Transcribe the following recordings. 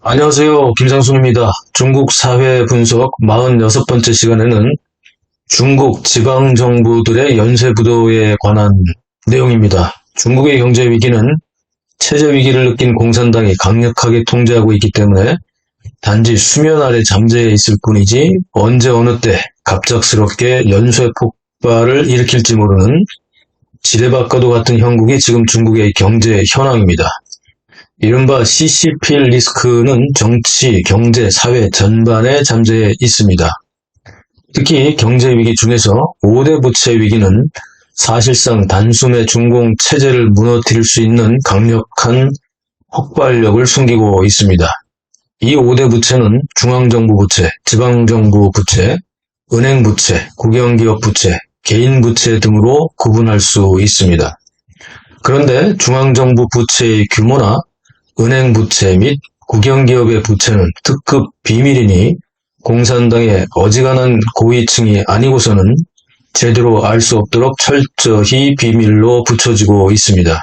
안녕하세요. 김상순입니다. 중국 사회 분석 46번째 시간에는 중국 지방정부들의 연쇄부도에 관한 내용입니다. 중국의 경제 위기는 체제 위기를 느낀 공산당이 강력하게 통제하고 있기 때문에 단지 수면 아래 잠재해 있을 뿐이지 언제 어느 때 갑작스럽게 연쇄 폭발을 일으킬지 모르는 지뢰밭과도 같은 형국이 지금 중국의 경제 현황입니다. 이른바 CCP 리스크는 정치, 경제, 사회 전반에 잠재해 있습니다. 특히 경제 위기 중에서 5대 부채 위기는 사실상 단숨에 중공 체제를 무너뜨릴 수 있는 강력한 폭발력을 숨기고 있습니다. 이 5대 부채는 중앙정부 부채, 지방정부 부채, 은행 부채, 국영기업 부채, 개인 부채 등으로 구분할 수 있습니다. 그런데 중앙정부 부채의 규모나 은행 부채 및 국영기업의 부채는 특급 비밀이니 공산당의 어지간한 고위층이 아니고서는 제대로 알 수 없도록 철저히 비밀로 붙여지고 있습니다.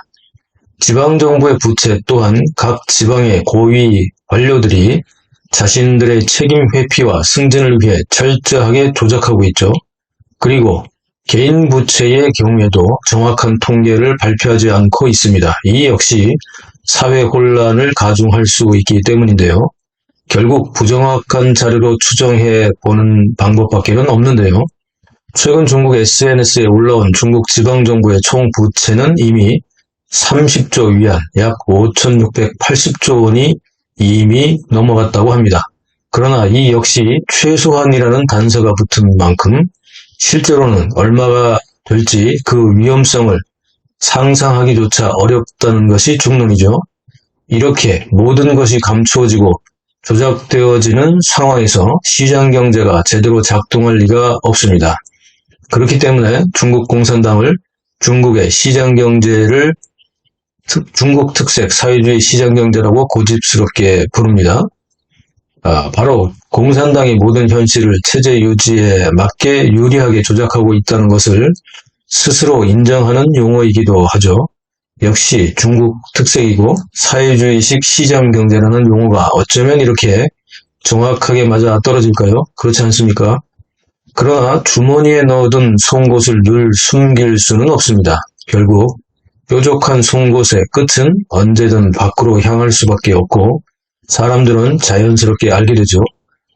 지방정부의 부채 또한 각 지방의 고위 관료들이 자신들의 책임 회피와 승진을 위해 철저하게 조작하고 있죠. 그리고 개인 부채의 경우에도 정확한 통계를 발표하지 않고 있습니다. 이 역시 사회 혼란을 가중할 수 있기 때문인데요. 결국 부정확한 자료로 추정해 보는 방법밖에는 없는데요. 최근 중국 SNS에 올라온 중국 지방정부의 총 부채는 이미 30조 위안, 약 5,680조 원이 이미 넘어갔다고 합니다. 그러나 이 역시 최소한이라는 단서가 붙은 만큼 실제로는 얼마가 될지 그 위험성을 상상하기조차 어렵다는 것이 중론이죠. 이렇게 모든 것이 감추어지고 조작되어지는 상황에서 시장 경제가 제대로 작동할 리가 없습니다. 그렇기 때문에 중국 공산당을 중국의 시장 경제를 중국 특색 사회주의 시장 경제라고 고집스럽게 부릅니다. 바로 공산당이 모든 현실을 체제 유지에 맞게 유리하게 조작하고 있다는 것을 스스로 인정하는 용어이기도 하죠. 역시 중국 특색이고 사회주의식 시장 경제라는 용어가 어쩌면 이렇게 정확하게 맞아 떨어질까요? 그렇지 않습니까? 그러나 주머니에 넣어둔 송곳을 늘 숨길 수는 없습니다. 결국 뾰족한 송곳의 끝은 언제든 밖으로 향할 수밖에 없고 사람들은 자연스럽게 알게 되죠.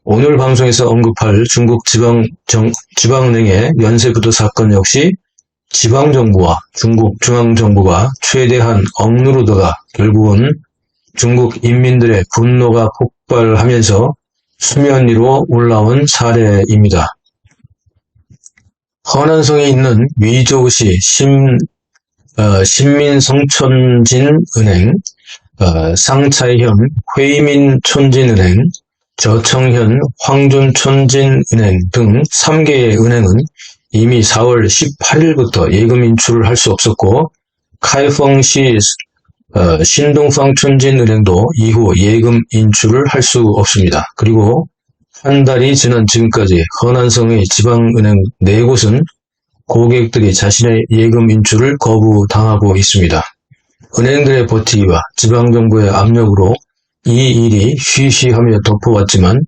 오늘 방송에서 언급할 중국 지방은행의 연쇄부도 사건 역시 지방정부와 중국 중앙정부가 최대한 억누르다가 결국은 중국 인민들의 분노가 폭발하면서 수면 위로 올라온 사례입니다. 허난성에 있는 위저우시 신민성촌진은행, 상차이현 회이민촌진은행, 저청현 황준촌진은행 등 3개의 은행은 이미 4월 18일부터 예금 인출을 할 수 없었고 카이펑시 신동팡촌진은행도 이후 예금 인출을 할 수 없습니다. 그리고 한 달이 지난 지금까지 허난성의 지방은행 4곳은 고객들이 자신의 예금 인출을 거부당하고 있습니다. 은행들의 버티기와 지방정부의 압력으로 이 일이 쉬쉬하며 덮어왔지만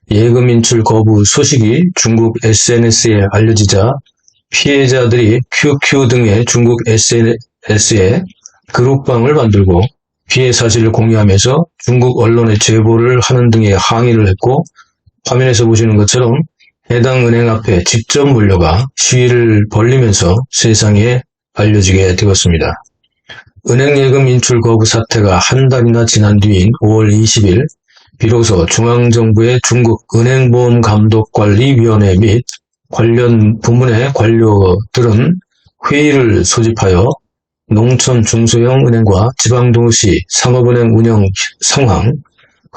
예금 인출 거부 소식이 중국 SNS에 알려지자 피해자들이 QQ 등의 중국 SNS에 그룹방을 만들고 피해 사실을 공유하면서 중국 언론에 제보를 하는 등의 항의를 했고 화면에서 보시는 것처럼 해당 은행 앞에 직접 몰려가 시위를 벌리면서 세상에 알려지게 되었습니다. 은행 예금 인출 거부 사태가 한 달이나 지난 뒤인 5월 20일 비로소 중앙정부의 중국 은행보험감독관리위원회 및 관련 부문의 관료들은 회의를 소집하여 농촌 중소형 은행과 지방도시 상업은행 운영 상황,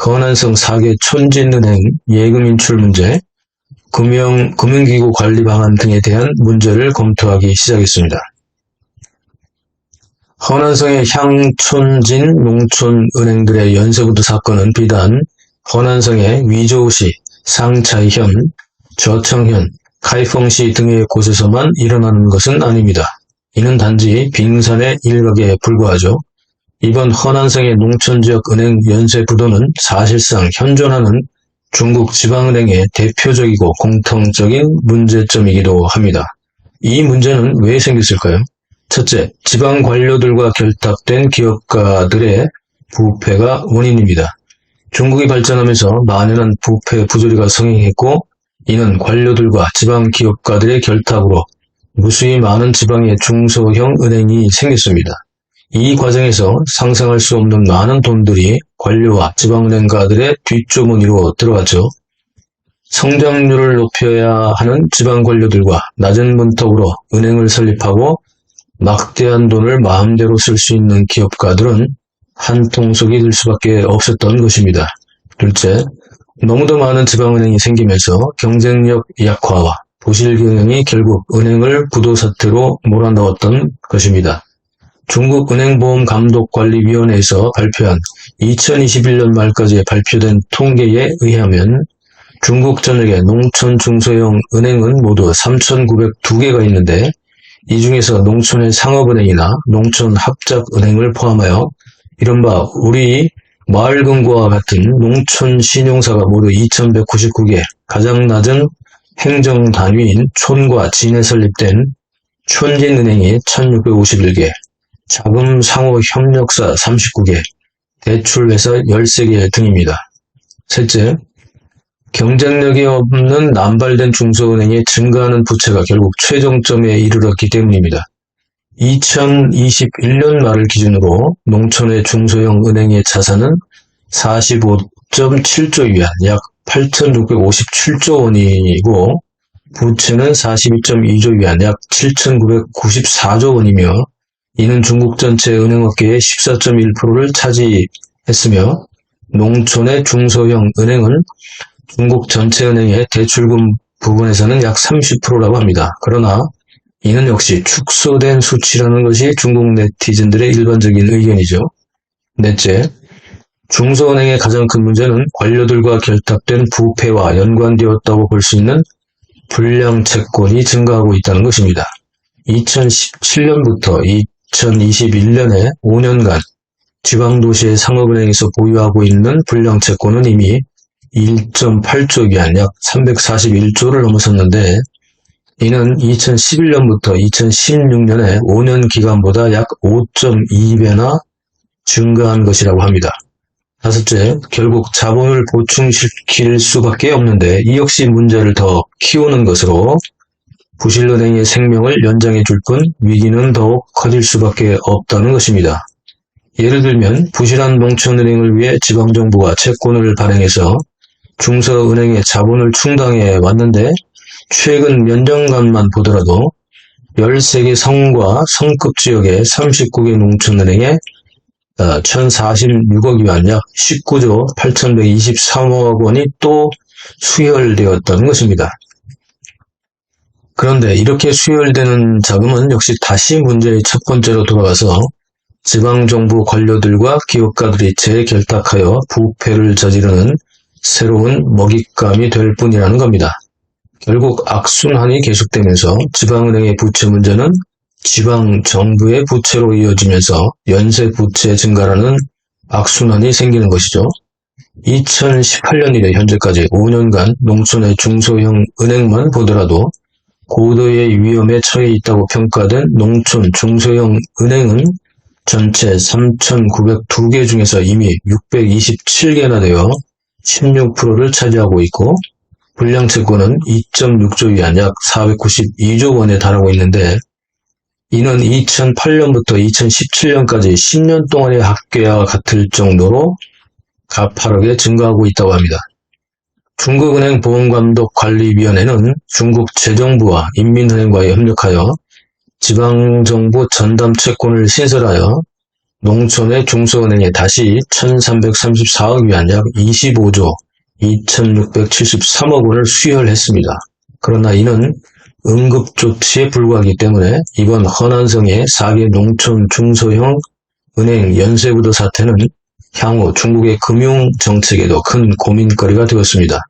허난성 4개 촌진은행 예금 인출 문제, 금융기구 관리 방안 등에 대한 문제를 검토하기 시작했습니다. 허난성의 향촌진 농촌은행들의 연쇄부도 사건은 비단 허난성의 위저우시, 상차이현, 저청현, 카이펑시 등의 곳에서만 일어나는 것은 아닙니다. 이는 단지 빙산의 일각에 불과하죠. 이번 허난성의 농촌지역 은행 연쇄부도는 사실상 현존하는 중국 지방은행의 대표적이고 공통적인 문제점이기도 합니다. 이 문제는 왜 생겼을까요? 첫째, 지방 관료들과 결탁된 기업가들의 부패가 원인입니다. 중국이 발전하면서 만연한 부패 부조리가 성행했고, 이는 관료들과 지방 기업가들의 결탁으로 무수히 많은 지방의 중소형 은행이 생겼습니다. 이 과정에서 상상할 수 없는 많은 돈들이 관료와 지방은행가들의 뒷주머니로 들어갔죠. 성장률을 높여야 하는 지방 관료들과 낮은 문턱으로 은행을 설립하고 막대한 돈을 마음대로 쓸 수 있는 기업가들은 한통속이 될 수밖에 없었던 것입니다. 둘째, 너무도 많은 지방은행이 생기면서 경쟁력 약화와 부실 경영이 결국 은행을 부도 사태로 몰아넣었던 것입니다. 중국 은행보험감독관리위원회에서 발표한 2021년 말까지 발표된 통계에 의하면 중국 전역의 농촌 중소형 은행은 모두 3,902개가 있는데, 이 중에서 농촌의 상업은행이나 농촌 합작은행을 포함하여 이른바 우리 마을금고와 같은 농촌 신용사가 모두 2,199개, 가장 낮은 행정단위인 촌과 진에 설립된 촌진은행이 1,651개, 자금상호협력사 39개, 대출회사 13개 등입니다. 셋째, 경쟁력이 없는 남발된 중소은행의 증가하는 부채가 결국 최종점에 이르렀기 때문입니다. 2021년 말을 기준으로 농촌의 중소형 은행의 자산은 45.7조 위안, 약 8,657조 원이고, 부채는 42.2조 위안, 약 7,994조 원이며, 이는 중국 전체 은행업계의 14.1%를 차지했으며, 농촌의 중소형 은행은 중국 전체 은행의 대출금 부분에서는 약 30%라고 합니다. 그러나 이는 역시 축소된 수치라는 것이 중국 네티즌들의 일반적인 의견이죠. 넷째, 중소은행의 가장 큰 문제는 관료들과 결탁된 부패와 연관되었다고 볼 수 있는 불량 채권이 증가하고 있다는 것입니다. 2017년부터 2021년에 5년간 지방도시의 상업은행에서 보유하고 있는 불량 채권은 이미 1.8조 위안, 약 341조를 넘어섰는데, 이는 2011년부터 2016년의 5년 기간보다 약 5.2배나 증가한 것이라고 합니다. 다섯째, 결국 자본을 보충시킬 수밖에 없는데 이 역시 문제를 더 키우는 것으로 부실은행의 생명을 연장해 줄 뿐 위기는 더욱 커질 수밖에 없다는 것입니다. 예를 들면 부실한 농촌은행을 위해 지방정부가 채권을 발행해서 중소은행의 자본을 충당해 왔는데, 최근 몇 년간만 보더라도 13개 성과 성급 지역의 39개 농촌은행에 1,046억 위안, 약 19조 8,123억 원이 또 수혈되었다는 것입니다. 그런데 이렇게 수혈되는 자금은 역시 다시 문제의 첫 번째로 돌아가서 지방정부 관료들과 기업가들이 재결탁하여 부패를 저지르는 새로운 먹잇감이 될 뿐이라는 겁니다. 결국 악순환이 계속되면서 지방은행의 부채 문제는 지방정부의 부채로 이어지면서 연쇄부채 증가라는 악순환이 생기는 것이죠. 2018년 이래 현재까지 5년간 농촌의 중소형 은행만 보더라도 고도의 위험에 처해 있다고 평가된 농촌 중소형 은행은 전체 3,902개 중에서 이미 627개나 되어 16%를 차지하고 있고, 불량 채권은 2.6조 위안, 약 492조 원에 달하고 있는데, 이는 2008년부터 2017년까지 10년 동안의 합계와 같을 정도로 가파르게 증가하고 있다고 합니다. 중국은행보험감독관리위원회는 중국 재정부와 인민은행과 협력하여 지방정부 전담 채권을 신설하여 농촌의 중소은행에 다시 1,334억 위안, 약 25조 2,673억 원을 수혈했습니다. 그러나 이는 응급조치에 불과하기 때문에 이번 허난성의 4개 농촌 중소형 은행 연쇄부도 사태는 향후 중국의 금융정책에도 큰 고민거리가 되었습니다.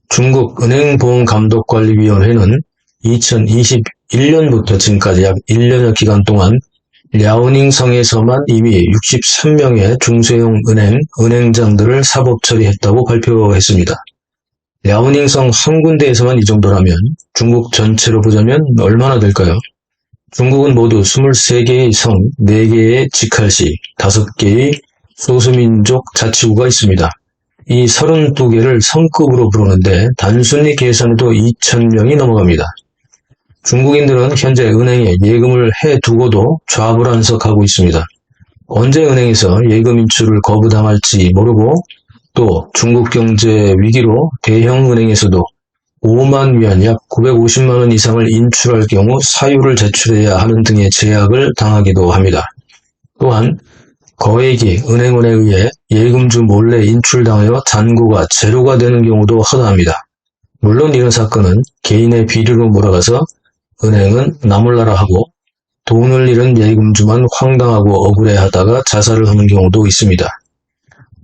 중국 은행보험감독관리위원회는 2021년부터 지금까지 약 1년여 기간 동안 랴오닝성에서만 이미 63명의 중소형 은행장들을 사법 처리했다고 발표했습니다. 랴오닝성 한 군데에서만 이 정도라면 중국 전체로 보자면 얼마나 될까요? 중국은 모두 23개의 성, 4개의 직할시, 5개의 소수민족 자치구가 있습니다. 이 32개를 성급으로 부르는데 단순히 계산해도 2,000명이 넘어갑니다. 중국인들은 현재 은행에 예금을 해두고도 좌불안석하고 있습니다. 언제 은행에서 예금 인출을 거부당할지 모르고 또 중국 경제 위기로 대형 은행에서도 5만 위안 약 950만 원 이상을 인출할 경우 사유를 제출해야 하는 등의 제약을 당하기도 합니다. 또한 거액이 은행원에 의해 예금주 몰래 인출당하여 잔고가 제로가 되는 경우도 허다합니다. 물론 이런 사건은 개인의 비리로 몰아가서 은행은 나몰라라 하고 돈을 잃은 예금주만 황당하고 억울해하다가 자살을 하는 경우도 있습니다.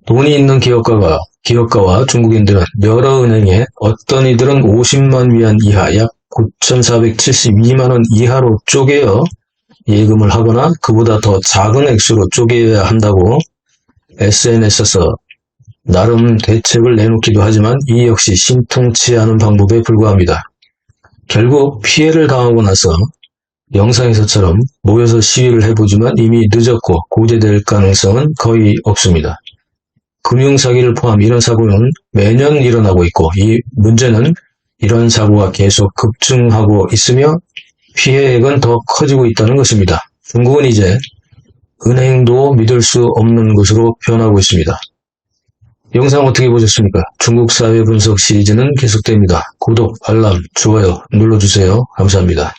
돈이 있는 기업가와 중국인들은 여러 은행에 어떤 이들은 50만 위안 이하 약 9,472만 원 이하로 쪼개어 예금을 하거나 그보다 더 작은 액수로 쪼개야 한다고 SNS에서 나름 대책을 내놓기도 하지만 이 역시 신통치 않은 방법에 불과합니다. 결국 피해를 당하고 나서 영상에서처럼 모여서 시위를 해보지만 이미 늦었고 고제될 가능성은 거의 없습니다. 금융사기를 포함 이런 사고는 매년 일어나고 있고 이 문제는 이런 사고가 계속 급증하고 있으며 피해액은 더 커지고 있다는 것입니다. 중국은 이제 은행도 믿을 수 없는 곳으로 변하고 있습니다. 영상 어떻게 보셨습니까? 중국 사회 분석 시리즈는 계속됩니다. 구독, 알람, 좋아요 눌러주세요. 감사합니다.